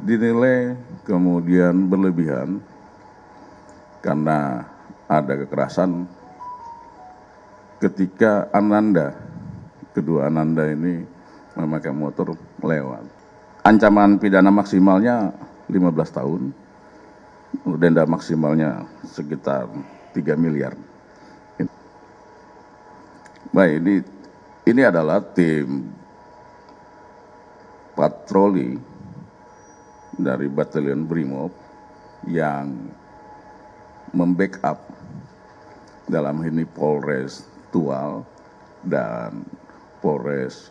dinilai kemudian berlebihan karena ada kekerasan ketika kedua Ananda ini memakai motor lewat. Ancaman pidana maksimalnya 15 tahun, denda maksimalnya sekitar 3 miliar. Baik, ini adalah tim patroli dari Batalion Brimob yang membackup dalam ini Polres Tual dan Polres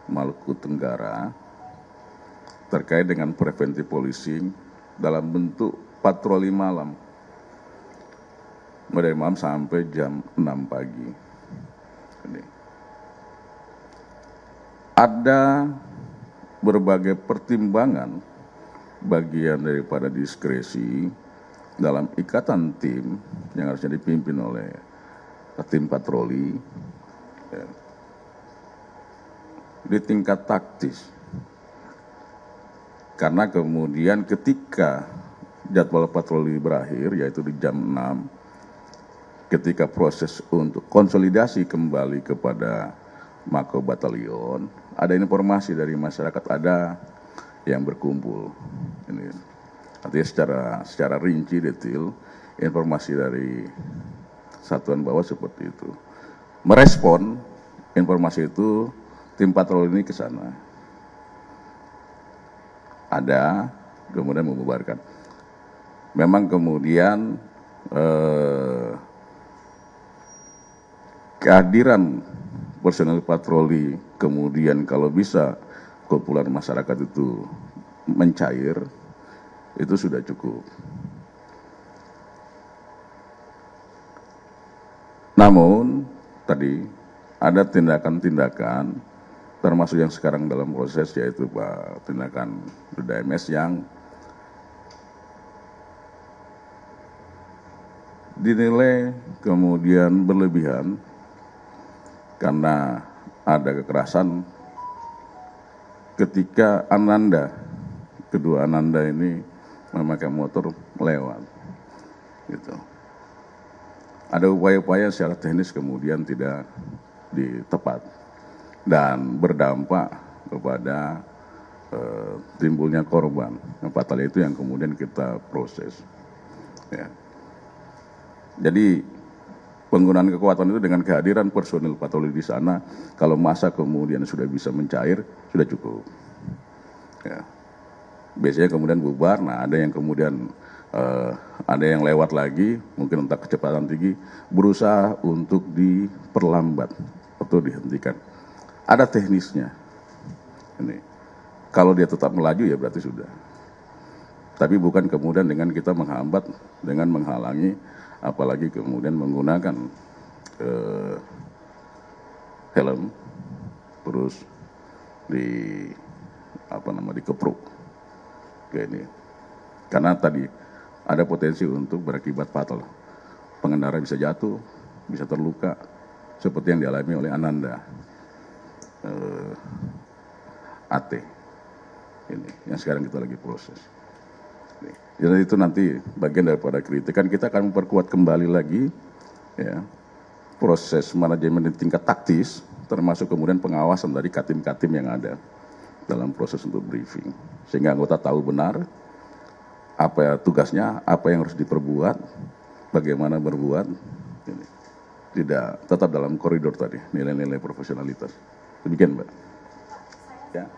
Maluku Tenggara terkait dengan preventive policing dalam bentuk patroli malam dari malam sampai jam 6 pagi. Ada berbagai pertimbangan bagian daripada diskresi dalam ikatan tim yang harusnya dipimpin oleh tim patroli ya, di tingkat taktis. Karena kemudian ketika jadwal patroli berakhir, yaitu di jam 6, ketika proses untuk konsolidasi kembali kepada Mako Batalion, ada informasi dari masyarakat ada yang berkumpul. Ini artinya secara rinci detail informasi dari satuan bawah seperti itu. Merespon informasi itu, tim patroli ini ke sana. Ada, kemudian membubarkan. Memang kemudian kehadiran personel patroli, kemudian kalau bisa kumpulan masyarakat itu mencair, itu sudah cukup. Namun tadi ada tindakan-tindakan termasuk yang sekarang dalam proses, yaitu tindakan DMS yang dinilai kemudian berlebihan karena ada kekerasan ketika kedua Ananda ini memakai motor lewat. Gitu. Ada upaya-upaya secara teknis kemudian tidak ditepat dan berdampak kepada timbulnya korban. Yang fatal itu yang kemudian kita proses. Ya. Jadi penggunaan kekuatan itu dengan kehadiran personil patroli di sana, kalau masa kemudian sudah bisa mencair, sudah cukup. Ya. Biasanya kemudian bubar, nah ada yang kemudian ada yang lewat lagi, mungkin untuk kecepatan tinggi, berusaha untuk diperlambat atau dihentikan. Ada teknisnya. Ini. Kalau dia tetap melaju ya berarti sudah. Tapi bukan kemudian dengan kita menghambat, dengan menghalangi, apalagi kemudian menggunakan helm terus dikepruk kayak ini. Karena tadi ada potensi untuk berakibat fatal. Pengendara bisa jatuh, bisa terluka seperti yang dialami oleh Ananda AT ini yang sekarang kita lagi proses. Jadi itu nanti bagian daripada kritikan, kita akan memperkuat kembali lagi ya, proses manajemen di tingkat taktis, termasuk kemudian pengawasan dari katim-katim yang ada dalam proses untuk briefing. Sehingga anggota tahu benar apa tugasnya, apa yang harus diperbuat, bagaimana berbuat, ini. Tidak tetap dalam koridor tadi, nilai-nilai profesionalitas. Demikian, Mbak. Ya.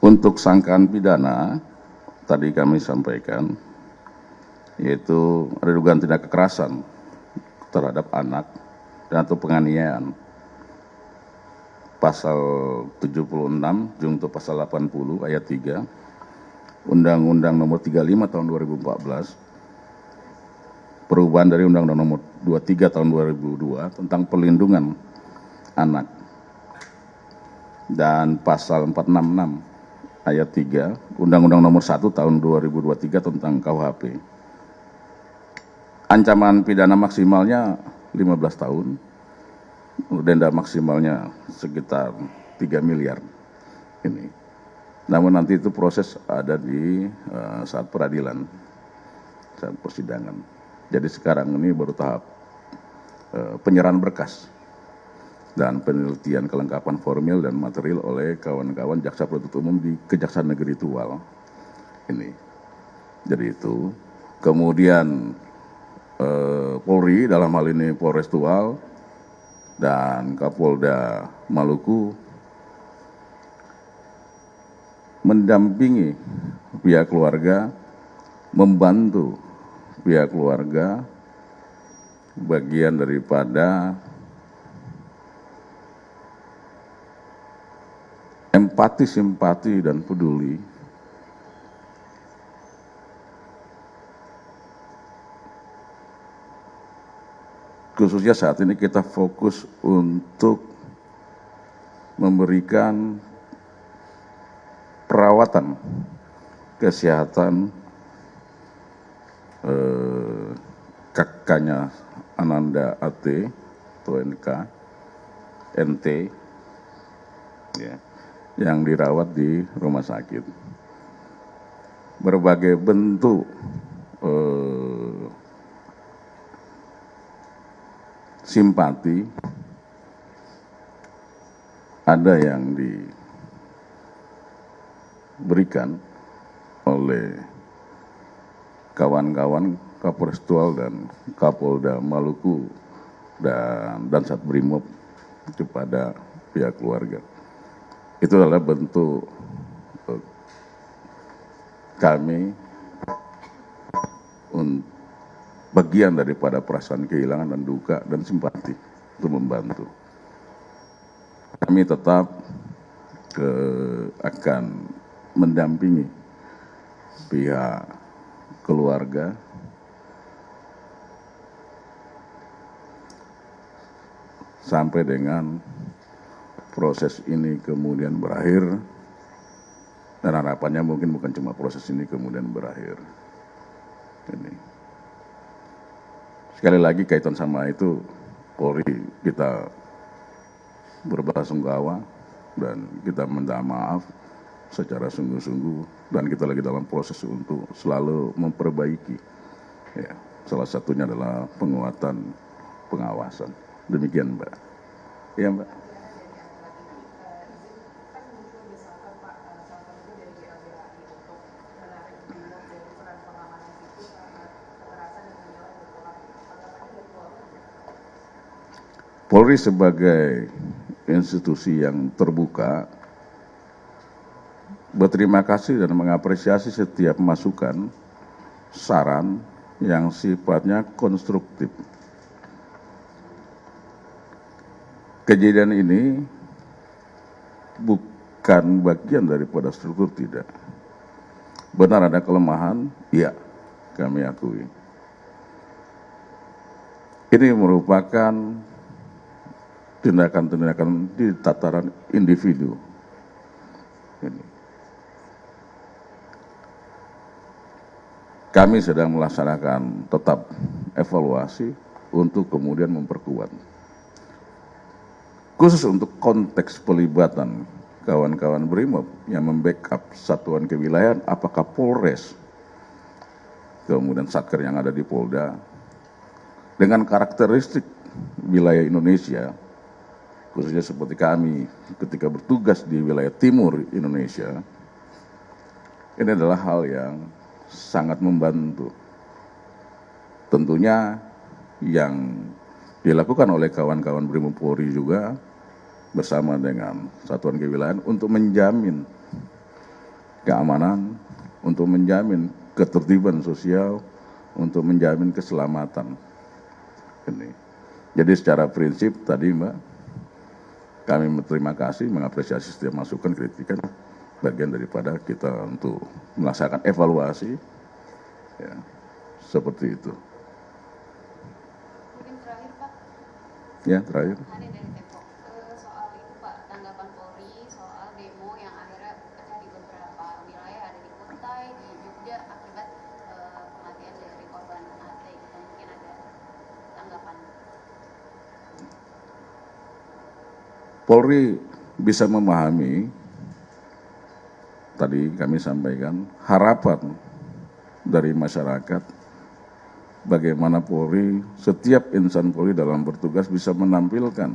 Untuk sangkaan pidana, tadi kami sampaikan, yaitu ada dugaan tindak kekerasan terhadap anak dan atau penganiayaan. Pasal 76, junto pasal 80 ayat 3, Undang-Undang nomor 35 tahun 2014, perubahan dari Undang-Undang nomor 23 tahun 2002 tentang perlindungan anak. dan pasal 466 ayat 3 Undang-Undang Nomor 1 Tahun 2023 tentang KUHP. Ancaman pidana maksimalnya 15 tahun, denda maksimalnya sekitar 3 miliar ini. Namun nanti itu proses ada di saat peradilan, saat persidangan. Jadi sekarang ini baru tahap penyerahan berkas dan penelitian kelengkapan formil dan material oleh kawan-kawan jaksa penuntut umum di Kejaksaan Negeri Tual. Ini. Jadi itu. Kemudian Polri dalam hal ini Polres Tual dan Kapolda Maluku mendampingi pihak keluarga, membantu pihak keluarga bagian daripada empati, simpati, dan peduli khususnya saat ini kita fokus untuk memberikan perawatan kesehatan kakaknya Ananda AT atau NT ya, yang dirawat di rumah sakit. Berbagai bentuk simpati ada yang diberikan oleh kawan-kawan Kapolres Tual dan Kapolda Maluku dan Satbrimob kepada pihak keluarga. Itu adalah bentuk kami bagian daripada perasaan kehilangan dan duka dan simpati untuk membantu. Kami tetap akan mendampingi pihak keluarga sampai dengan proses ini kemudian berakhir, dan harapannya mungkin bukan cuma proses ini kemudian berakhir. Ini. Sekali lagi kaitan sama itu, Polri kita berbelasungkawa dan kita minta maaf secara sungguh-sungguh, dan kita lagi dalam proses untuk selalu memperbaiki. Ya, salah satunya adalah penguatan pengawasan. Demikian, Mbak. Iya, Mbak. Polri sebagai institusi yang terbuka berterima kasih dan mengapresiasi setiap masukan, saran yang sifatnya konstruktif. Kejadian ini bukan bagian daripada struktur, tidak. Benar ada kelemahan, iya, kami akui. Ini merupakan tindakan-tindakan di tataran individu. Ini. Kami sedang melaksanakan tetap evaluasi untuk kemudian memperkuat. Khusus untuk konteks pelibatan kawan-kawan Brimob yang membackup satuan kewilayahan, apakah Polres, kemudian Satker yang ada di Polda, dengan karakteristik wilayah Indonesia, khususnya seperti kami ketika bertugas di wilayah timur Indonesia, ini adalah hal yang sangat membantu. Tentunya yang dilakukan oleh kawan-kawan Brimob Polri juga bersama dengan satuan kewilayahan untuk menjamin keamanan, untuk menjamin ketertiban sosial, untuk menjamin keselamatan. Ini. Jadi secara prinsip tadi, Mbak, kami berterima kasih, mengapresiasi setiap masukan, kritikan, bagian daripada kita untuk melaksanakan evaluasi, ya, seperti itu. Mungkin terakhir, Pak. Ya, terakhir. Hani dari Tempo. Soal itu, Pak, tanggapan Polri soal demo yang akhirnya pecah di beberapa wilayah, ada di Kutai, di Jogja akibat kematian dari korban AT. Mungkin ada tanggapan. Polri bisa memahami, tadi kami sampaikan, harapan dari masyarakat bagaimana Polri, setiap insan Polri dalam bertugas bisa menampilkan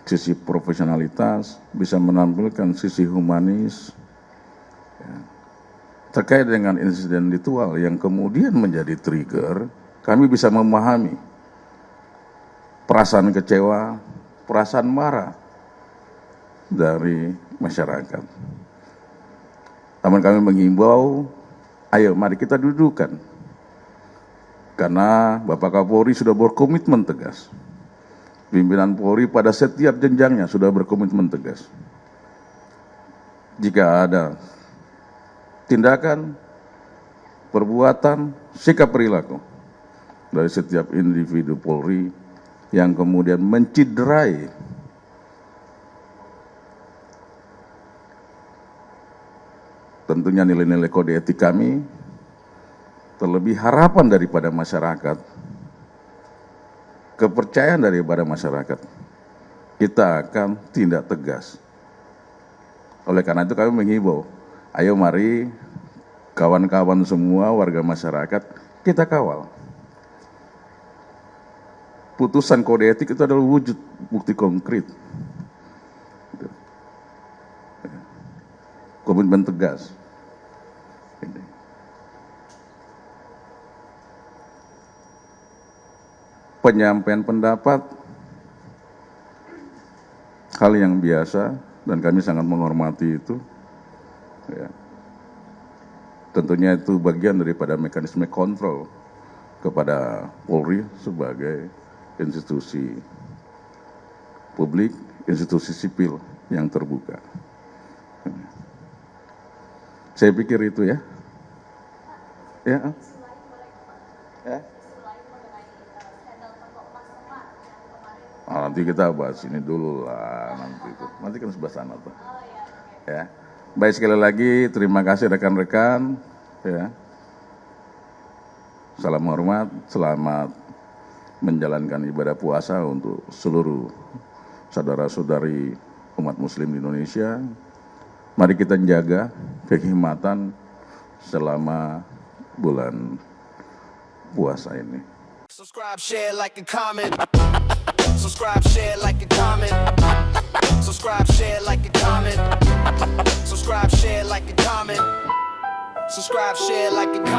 sisi profesionalitas, bisa menampilkan sisi humanis, ya. Terkait dengan insiden ritual yang kemudian menjadi trigger, kami bisa memahami perasaan kecewa, perasaan marah dari masyarakat. Namun kami menghimbau, ayo mari kita dudukkan. Karena Bapak Kapolri sudah berkomitmen tegas. Pimpinan Polri pada setiap jenjangnya sudah berkomitmen tegas. Jika ada tindakan, perbuatan, sikap perilaku dari setiap individu Polri yang kemudian menciderai tentunya nilai-nilai kode etik kami, terlebih harapan daripada masyarakat, kepercayaan daripada masyarakat, kita akan tindak tegas. Oleh karena itu kami menghimbau, ayo mari kawan-kawan semua warga masyarakat kita kawal. Putusan kode etik itu adalah wujud bukti konkret. Komitmen tegas. Penyampaian pendapat hal yang biasa dan kami sangat menghormati itu, ya. Tentunya itu bagian daripada mekanisme kontrol kepada Polri sebagai institusi publik, institusi sipil yang terbuka. Saya pikir itu ya. Ya. Ya. Nanti kita bahas ini dulu lah, nanti kan sebelah sana tuh. Ya. Baik, sekali lagi terima kasih rekan-rekan, ya. Salam hormat, selamat menjalankan ibadah puasa untuk seluruh saudara-saudari umat muslim di Indonesia. Mari kita jaga kekhidmatan selama bulan puasa ini. Subscribe, share, like, and comment. Subscribe, share, like, and comment. Subscribe, share, like, and comment. Subscribe, share, like, and comment. Subscribe, share, like, and comment.